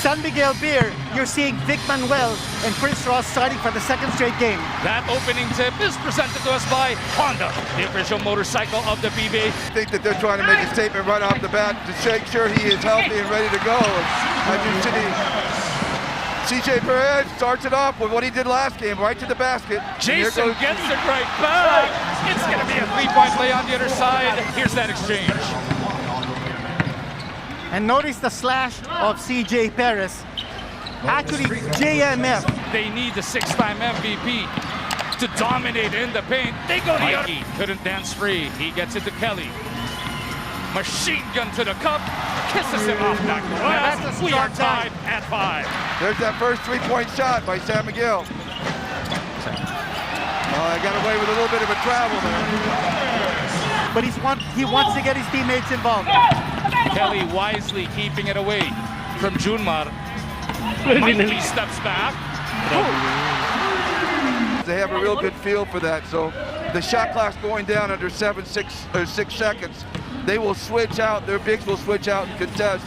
San Miguel Beer, you're seeing Vic Manuel and Chris Ross starting for the second straight game. That opening tip is presented to us by Honda, the official motorcycle of the PBA. I think that they're trying to make a statement right off the bat to make sure he is healthy and ready to go. As you see, CJ Perez starts it off with what he did last game, right to the basket. Jason gets it right back. It's going to be a three-point play on the other side. Here's that exchange. And notice the slash of CJ Perez. Actually, JMF. They need the six-time MVP to dominate in the paint. They go to Mikey. Couldn't dance free. He gets it to Kelly. Machine gun to the cup. Kisses him off that glass. We are tied at 5. There's that first three-point shot by San Miguel. I got away with a little bit of a travel there. But he wants to get his teammates involved. Kelly wisely keeping it away from Junmar. Mikey steps back. They have a real good feel for that. So the shot clock's going down under 6 seconds. They will switch out. Their bigs will switch out and contest.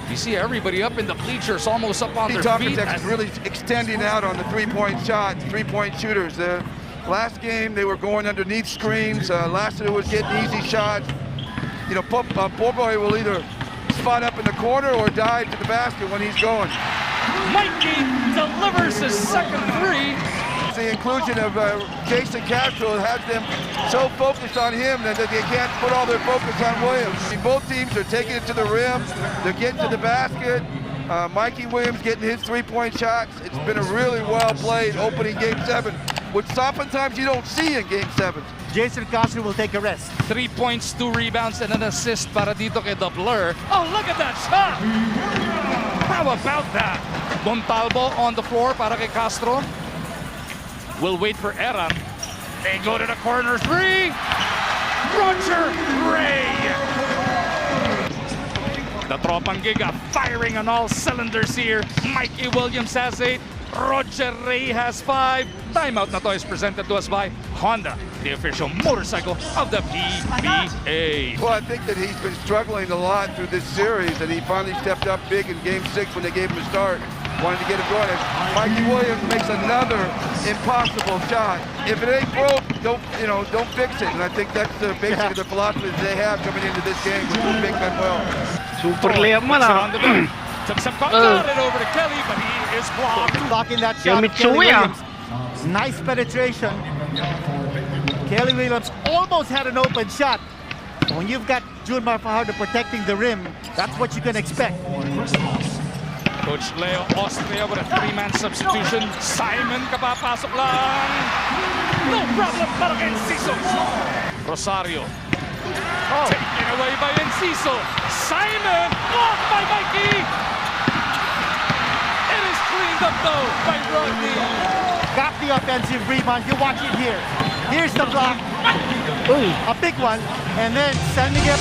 You see everybody up in the bleachers, almost up on their feet. Is really extending out on the three-point shot, three-point shooters. Last game, they were going underneath screens. Last year was getting easy shots. You know, Boboy will either spot up in the corner or dive to the basket when he's going. Mikey delivers his second three. The inclusion of Jason Castro has them so focused on him that they can't put all their focus on Williams. I mean, both teams are taking it to the rim. They're getting to the basket. Mikey Williams getting his three-point shots. It's been a really well-played opening Game 7, which oftentimes you don't see in Game 7. Jason Castro will take a rest. 3 points, 2 rebounds, and an assist para dito kay Blur. Oh, look at that shot! How about that? Montalvo on the floor para kay Castro. We'll wait for Eran. They go to the corner three. Roger Ray. The Tropang Giga firing on all cylinders here. Mikey Williams has 8. Roger Ray has 5. Timeout na to is presented to us by Honda, the official motorcycle of the PBA. Well, I think that he's been struggling a lot through this series, and he finally stepped up big in Game 6 when they gave him a start. Wanted to get him going. Mikey Williams makes another impossible shot. If it ain't broke, don't fix it. And I think that's the basically the philosophy that they have coming into this game with Big Manuel. Super layup man Took some got it over to Kelly, but he is blocked. Blocking that shot. Kelly Williams. Nice penetration. Kelly Williams almost had an open shot. When you've got Junmar Fajardo protecting the rim, that's what you can expect. Coach Leo Austria with a 3-man substitution. Simon kapapasok lang. No problem para kay Enciso. Rosario. Taken away by Enciso. Simon blocked by Mikey. It is cleaned up though by Rodney. Got the offensive rebound. You watch it here. Here's the block. A big one. And then San Miguel.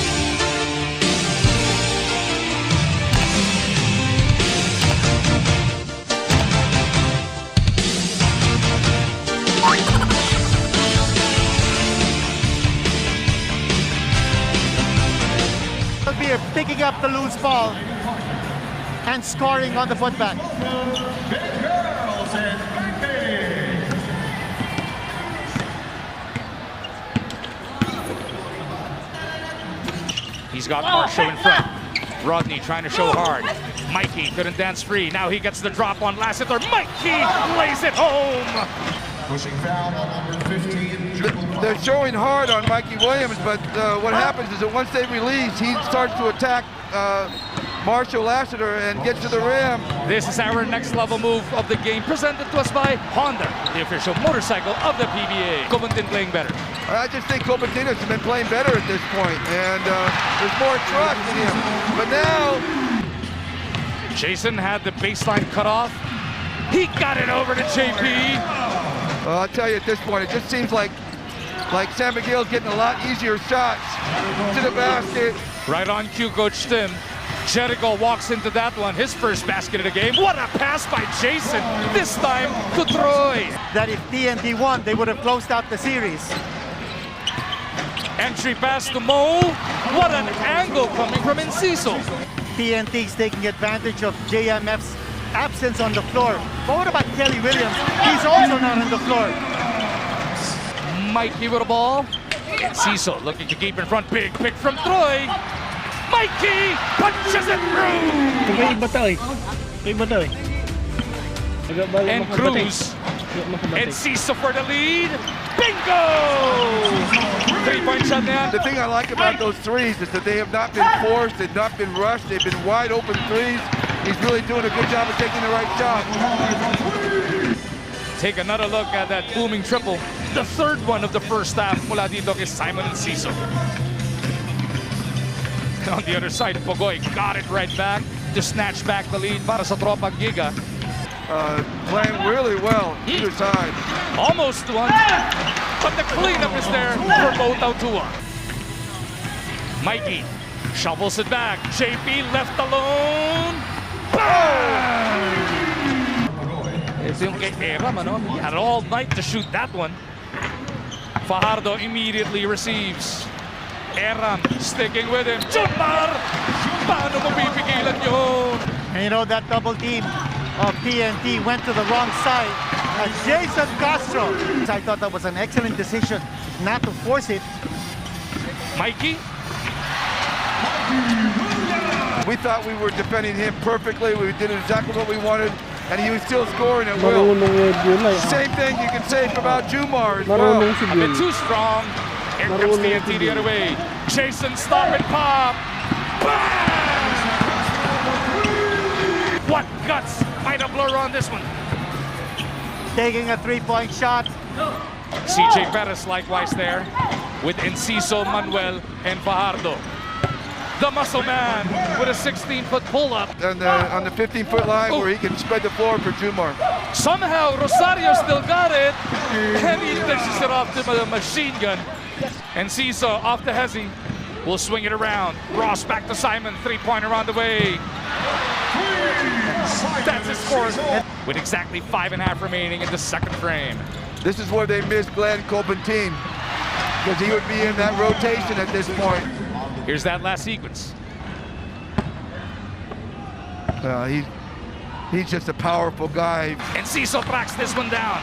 Beer picking up the loose ball and scoring on the putback. He's got Marshall in front. Rodney trying to show hard. Mikey couldn't dance free. Now he gets the drop on Lassiter. Mikey lays it home. Pushing foul on number 15. They're showing hard on Mikey Williams, but what happens is that once they release, he starts to attack Marshall Lassiter and gets to the rim. This is our next level move of the game, presented to us by Honda, the official motorcycle of the PBA. Cobentin playing better. I just think Cobentin has been playing better at this point, and there's more trust in him. But now, Jason had the baseline cut off. He got it over to JP. I'll tell you at this point, it just seems like San Miguel's getting a lot easier shots to the basket. Right on cue, Coach Tim. Jericho walks into that one, his first basket of the game. What a pass by Jason, this time to Troy. That if TNT won, they would have closed out the series. Entry pass to Mo. What an angle coming from Enciso. TNT's taking advantage of JMF's absence on the floor. But what about Kelly Williams? He's also not on the floor. Mikey with the ball. Ciso looking to keep in front. Big pick from Troy. Mikey punches it through. And Cruz. And Ciso for the lead. Bingo! 3-point shot now. The thing I like about those threes is that they have not been forced, they've not been rushed, they've been wide open threes. He's really doing a good job of taking the right shot. Take another look at that booming triple. The third one of the first half mula dito kay Simon and Ciso. On the other side, Pogoy got it right back to snatch back the lead para sa Tropang Giga. Playing really well either side. Almost one, but the cleanup is there for Bautautua. Mikey shovels it back. JP left alone. Bang! Ito yung kay Eram, ano? He had all night to shoot that one. Fajardo immediately receives. Eram sticking with him. Jumar! Paano mo pipigilan yun? And you know, that double team of TNT went to the wrong side. Jason Castro. I thought that was an excellent decision not to force it. Mikey? We thought we were defending him perfectly. We did exactly what we wanted, and he was still scoring at will. Same thing you can say about Jumar as well. A bit too strong. Here comes TNT the other way. Jason, stop and pop. Bang! What guts might have blur on this one. Taking a 3-point shot. CJ Perez likewise there with Enciso, Manuel, and Fajardo. The muscle man with a 16-foot pull-up. And on the 15-foot line where he can spread the floor for Jumar. Somehow Rosario still got it, and he dishes it off to the machine gun. Enciso off to Hezi. Will swing it around. Ross back to Simon. 3-pointer on the way. That's his score. With exactly 5.5 remaining in the second frame. This is where they missed Glenn Colpentine, because he would be in that rotation at this point. Here's that last sequence. He's just a powerful guy. And Ciso tracks this one down.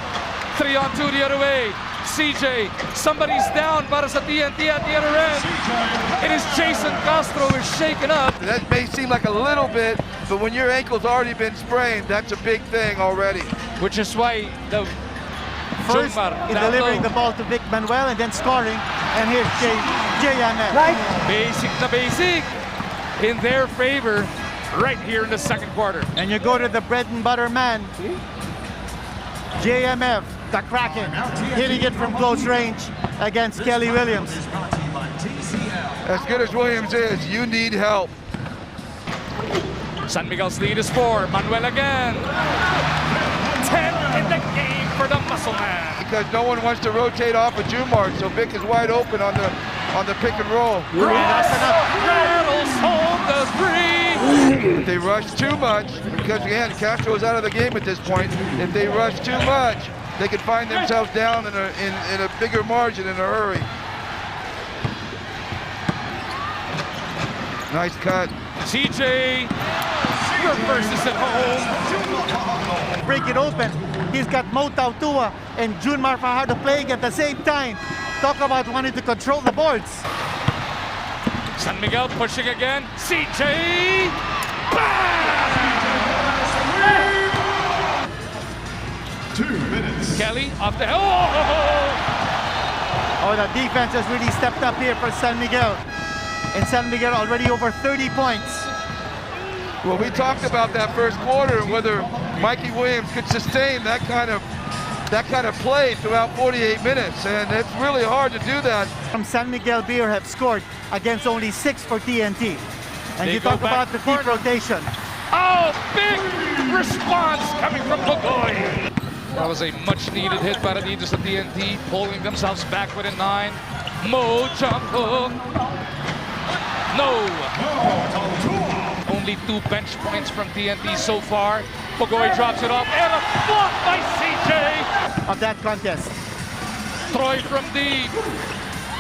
3-on-2 the other way. CJ, somebody's down para sa TNT at the other end. It is Jason Castro who's shaken up. That may seem like a little bit, but when your ankle's already been sprained, that's a big thing already. Which is why the First, in delivering the ball to Vic Manuel and then scoring. And here's JMF. Basic na basic in their favor right here in the second quarter. And you go to the bread and butter man. JMF, the Kraken, hitting it from close range against Kelly Williams. As good as Williams is, you need help. San Miguel's lead is 4. Manuel again. 10 in the game for the muscle man. Because no one wants to rotate off of Jumar, so Vic is wide open on the pick and roll. Rattles home the 3. If they rush too much, because again, Castro is out of the game at this point. If they rush too much, they could find themselves down in a bigger margin in a hurry. Nice cut. CJ reverses it home. Break it open. He's got Bautautua and Junmar Fajardo playing at the same time. Talk about wanting to control the boards. San Miguel pushing again. CJ! Bang! 2 minutes. Kelly off the... Oh, the defense has really stepped up here for San Miguel. And San Miguel already over 30 points. Well, we talked about that first quarter and whether Mikey Williams could sustain that kind of play throughout 48 minutes, and it's really hard to do that. From San Miguel Beer have scored against only 6 for TNT. And They you go talk back about the to deep corner. rotation. Oh, big response coming from Pogoy. That was a much-needed hit by the Adidas of TNT, pulling themselves back within 9. Mo jump hook. No. Only 2 bench points from TNT so far. Pogoy drops it off, and a block by CJ. Of that contest. Troy from deep.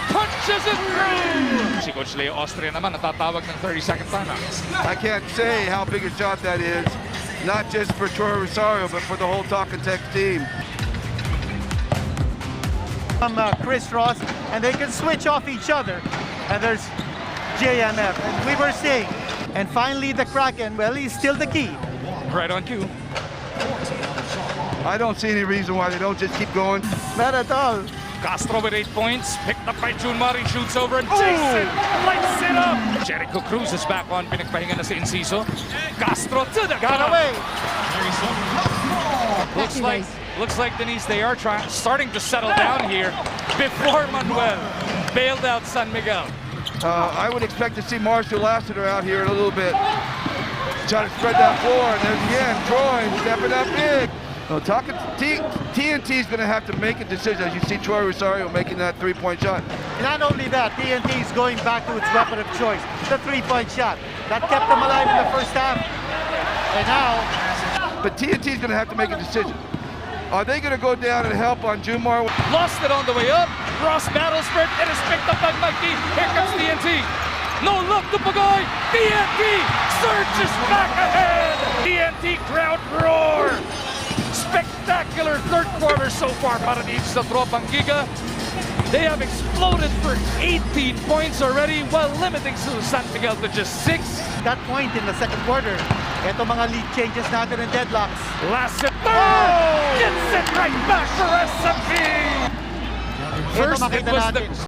punches it through! Si Coach Leo Austria naman natatawag ng 30-second timeout. I can't say how big a shot that is, not just for Troy Rosario, but for the whole Talking Tech team. Chris Ross, and they can switch off each other. And there's JMF, and we were saying. And finally the Kraken, well, he's still the key. Right on cue. I don't see any reason why they don't just keep going. Not at all. Castro with 8 points, picked up by Junmar, he shoots over and Jason lights it up. Jericho Cruz is back on, pinagpahinga na si Enciso. Castro to the Got cup. away. Looks like Denise, they are starting to settle down here before Manuel bailed out San Miguel. I would expect to see Marshall Lassiter out here in a little bit. Try to spread that floor, and there's again Troy stepping up big. TNT is going to have to make a decision as you see Troy Rosario making that three-point shot. Not only that, TNT is going back to its weapon of choice, the three-point shot. That kept them alive in the first half. And now... But TNT is going to have to make a decision. Are they going to go down and help on Junmar? Lost it on the way up. Ross battles for it. It is picked up by Mikey. Here comes TNT. No look to Pagoy. TNT surges back ahead. TNT crowd roar. Spectacular third quarter so far para dito sa Tropang Giga. They have exploded for 18 points already while limiting San Miguel to just 6. That point in the second quarter, ito mga lead changes natin and deadlocks. Lassiter Oh! gets it right back for SMP. First, it was the